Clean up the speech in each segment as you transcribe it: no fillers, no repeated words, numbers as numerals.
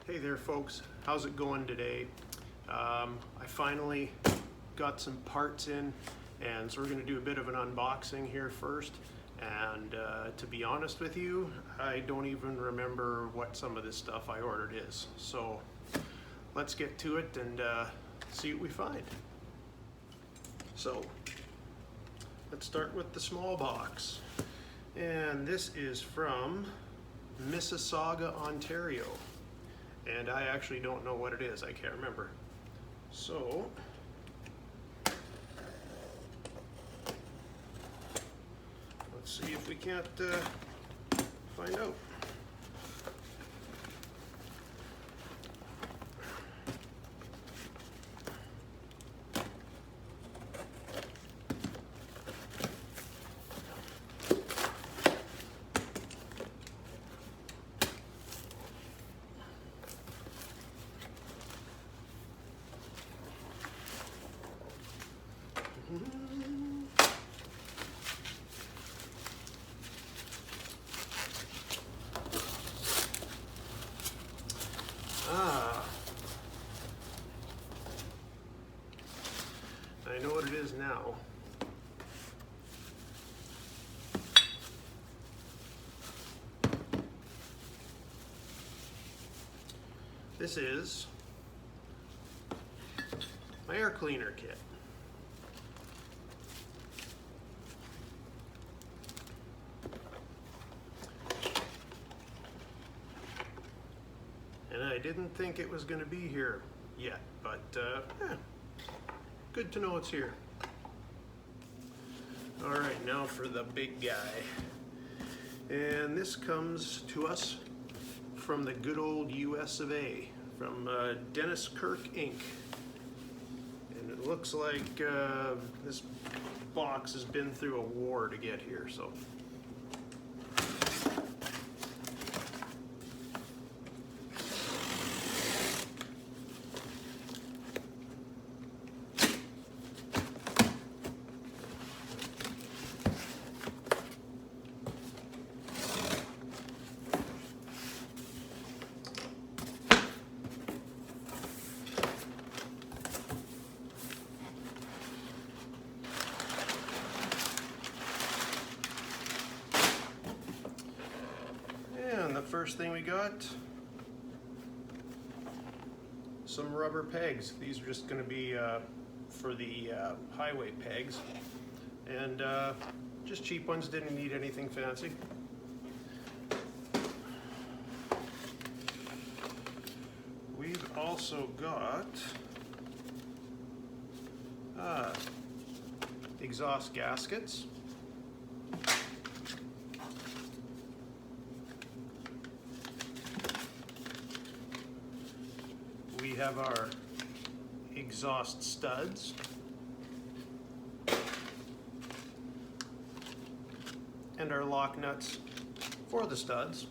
Hey there folks, how's it going today? I finally got some parts in, and so we're going to do a bit of an unboxing here first. And to be honest with you, I don't even remember what some of this stuff I ordered is. So let's get to it and see what we find. So let's start with the small box. And this is from Mississauga, Ontario. And I actually don't know what it is, I can't remember. So, let's see if we can't find out. I know what it is now. This is my air cleaner kit. And I didn't think it was going to be here yet, but good to know it's here. All right, now for the big guy. And this comes to us from the good old US of A, from Dennis Kirk Inc. And it looks like this box has been through a war to get here, so. And the first thing we got, some rubber pegs. These are just going to be for the highway pegs, and just cheap ones, didn't need anything fancy. We've also got exhaust gaskets. We have our exhaust studs, and our lock nuts for the studs.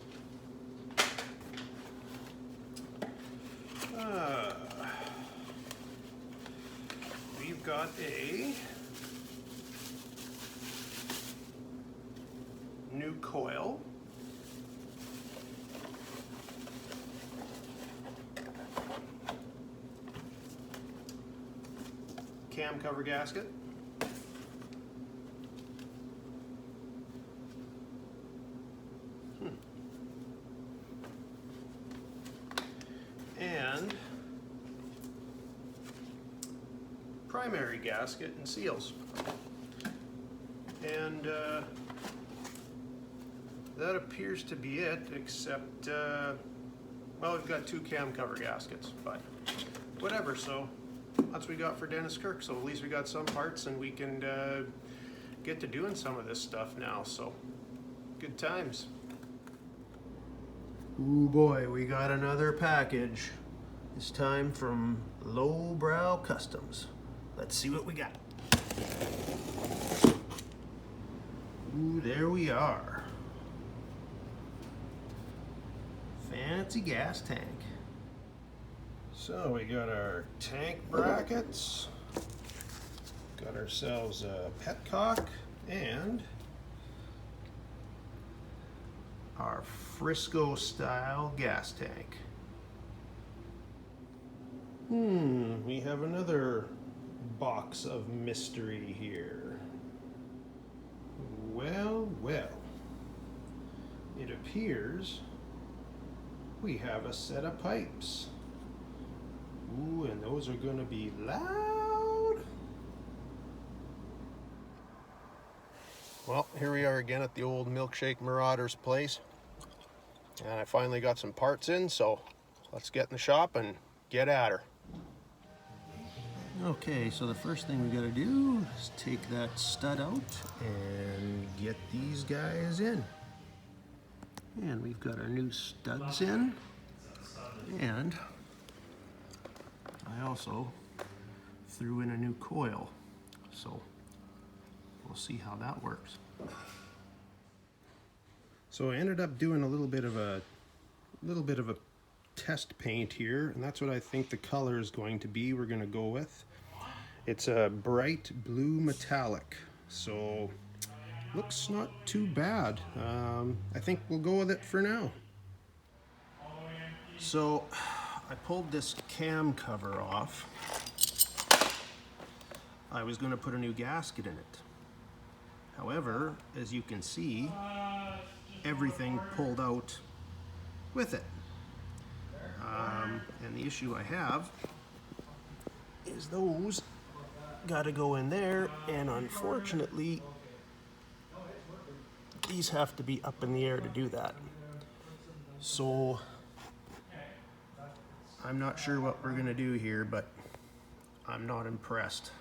We've got a new coil. Cam cover gasket. And primary gasket and seals. And that appears to be it, except, well, we've got two cam cover gaskets, but whatever, so that's what we got for Dennis Kirk. So at least we got some parts, and we can get to doing some of this stuff now, so good times. Ooh boy, we got another package. This time from Lowbrow Customs. Let's see what we got. Ooh, there we are. Fancy gas tank. So we got our tank brackets, got ourselves a petcock, and our Frisco style gas tank. We have another box of mystery here. Well, well. It appears we have a set of pipes. Ooh, and those are going to be loud. Well, here we are again at the old Milkshake Marauder's place. And I finally got some parts in, so let's get in the shop and get at her. Okay, so the first thing we got to do is take that stud out and get these guys in. And we've got our new studs in, and I also threw in a new coil, so we'll see how that works. So I ended up doing a little bit of a test paint here, and that's what I think the color is going to be. We're going to go with. It's a bright blue metallic, so looks not too bad. I think we'll go with it for now. So I pulled this cam cover off. I was going to put a new gasket in it. However, as you can see, everything pulled out with it. And the issue I have is those got to go in there, and unfortunately these have to be up in the air to do that. So I'm not sure what we're gonna do here, but I'm not impressed.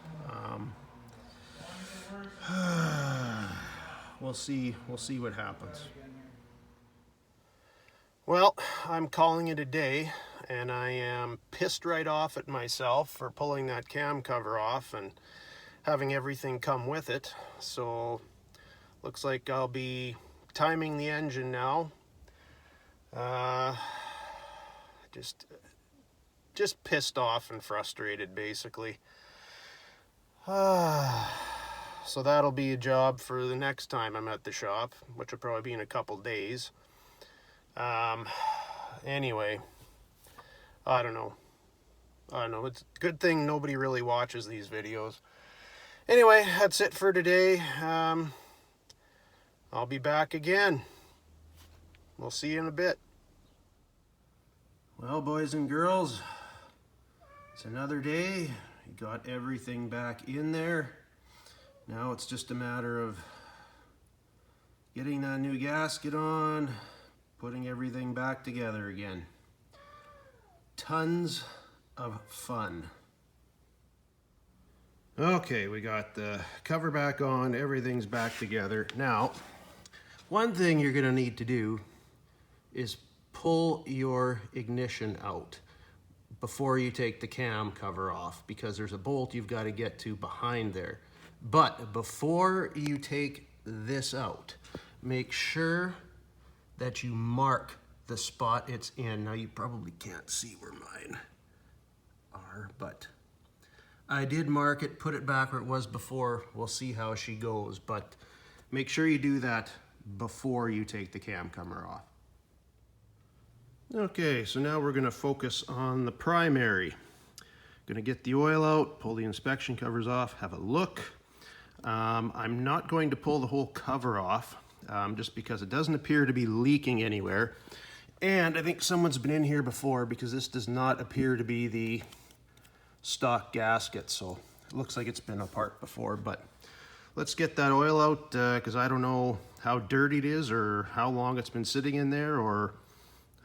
We'll see what happens. Well, I'm calling it a day, and I am pissed right off at myself for pulling that cam cover off and having everything come with it. So looks like I'll be timing the engine now. Just pissed off and frustrated, basically. So that'll be a job for the next time I'm at the shop, which will probably be in a couple days. Anyway, I don't know. It's a good thing nobody really watches these videos. Anyway, that's it for today. I'll be back again. We'll see you in a bit. Well, boys and girls, it's another day. You got everything back in there. Now it's just a matter of getting that new gasket on, putting everything back together again. Tons of fun. Okay, we got the cover back on, everything's back together. Now, one thing you're gonna need to do is pull your ignition out before you take the cam cover off, because there's a bolt you've got to get to behind there. But before you take this out, make sure that you mark the spot it's in. Now you probably can't see where mine are, but I did mark it, put it back where it was before. We'll see how she goes, but make sure you do that before you take the cam cover off. Okay, so now we're going to focus on the primary. Going to get the oil out, pull the inspection covers off, have a look. I'm not going to pull the whole cover off, just because it doesn't appear to be leaking anywhere. And I think someone's been in here before, because this does not appear to be the stock gasket, so it looks like it's been apart before. But let's get that oil out, because I don't know how dirty it is, or how long it's been sitting in there, or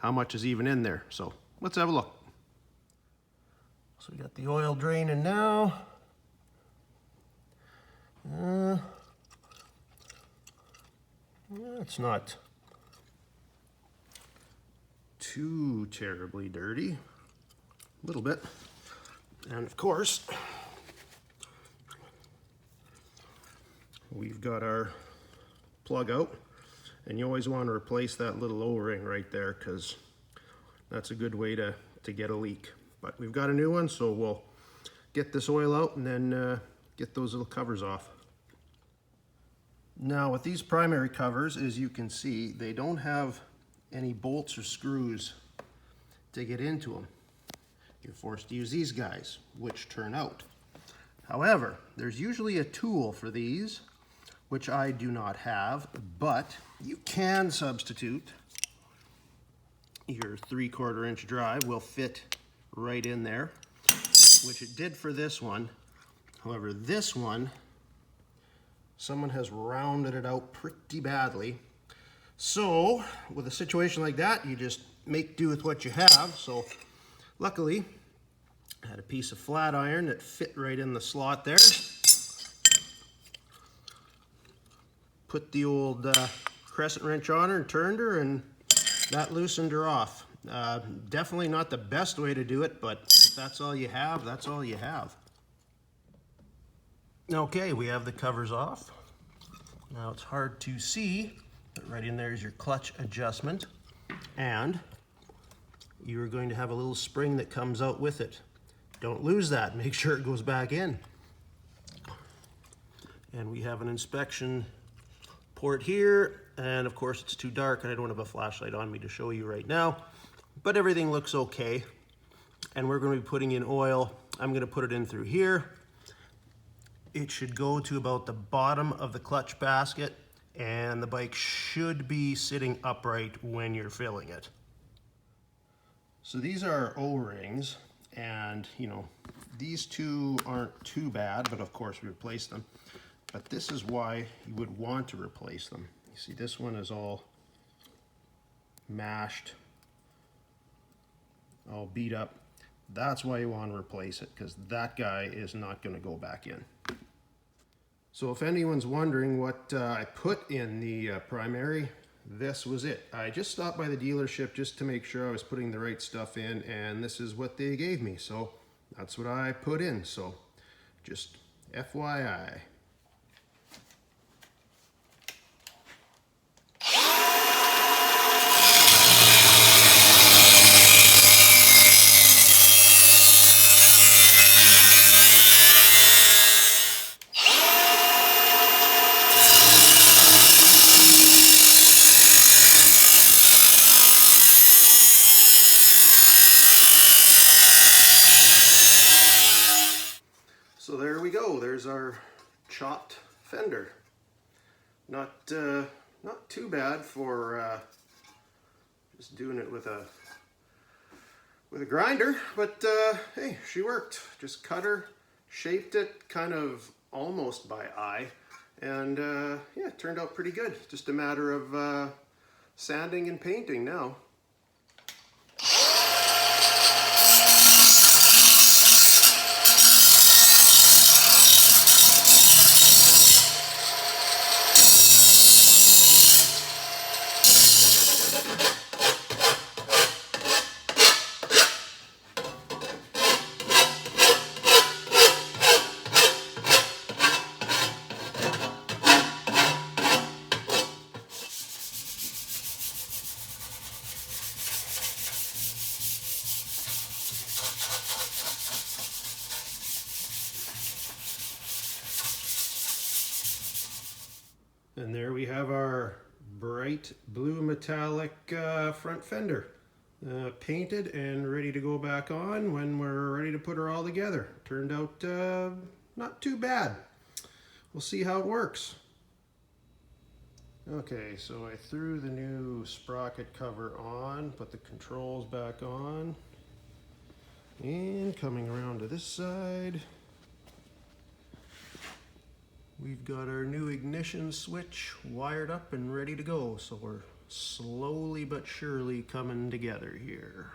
how much is even in there. So let's have a look. So we got the oil draining now. It's not too terribly dirty. A little bit. And of course, we've got our plug out, and you always want to replace that little O-ring right there, because that's a good way to get a leak. But we've got a new one, so we'll get this oil out and then get those little covers off. Now with these primary covers, as you can see, they don't have any bolts or screws to get into them. you're forced to use these guys, which turn out. However, there's usually a tool for these, which I do not have, but you can substitute. Your 3/4 inch drive will fit right in there, which it did for this one. However, this one, someone has rounded it out pretty badly. So with a situation like that, you just make do with what you have. So luckily, I had a piece of flat iron that fit right in the slot there. Put the old crescent wrench on her and turned her, and that loosened her off. Definitely not the best way to do it, but if that's all you have, that's all you have. Okay, we have the covers off. Now it's hard to see, but right in there is your clutch adjustment, and you're going to have a little spring that comes out with it. Don't lose that, make sure it goes back in. And we have an inspection port here, and of course it's too dark and I don't have a flashlight on me to show you right now, but everything looks okay. And we're going to be putting in oil. I'm going to put it in through here. It should go to about the bottom of the clutch basket, and the bike should be sitting upright when you're filling it. So these are O-rings, and you know, these two aren't too bad, but of course we replaced them. But this is why you would want to replace them. You see, this one is all mashed, all beat up. That's why you want to replace it, because that guy is not going to go back in. So if anyone's wondering what I put in the primary, this was it. I just stopped by the dealership just to make sure I was putting the right stuff in, and this is what they gave me. So that's what I put in. So just FYI. So there we go, there's our chopped fender. Not too bad for just doing it with a grinder, but hey, she worked. Just cut her, shaped it kind of almost by eye, and yeah, it turned out pretty good. Just a matter of sanding and painting now. And there we have our bright blue metallic front fender, painted and ready to go back on when we're ready to put her all together. Turned out not too bad. We'll see how it works. Okay, so I threw the new sprocket cover on, put the controls back on, and coming around to this side, we've got our new ignition switch wired up and ready to go. So we're slowly but surely coming together here.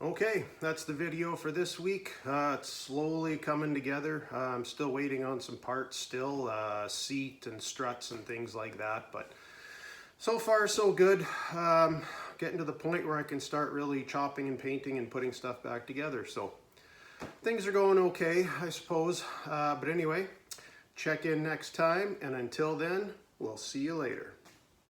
Okay, that's the video for this week. It's slowly coming together. I'm still waiting on some parts still, seat and struts and things like that, but so far so good. Getting to the point where I can start really chopping and painting and putting stuff back together. So things are going okay, I suppose. But anyway, check in next time, and until then, we'll see you later.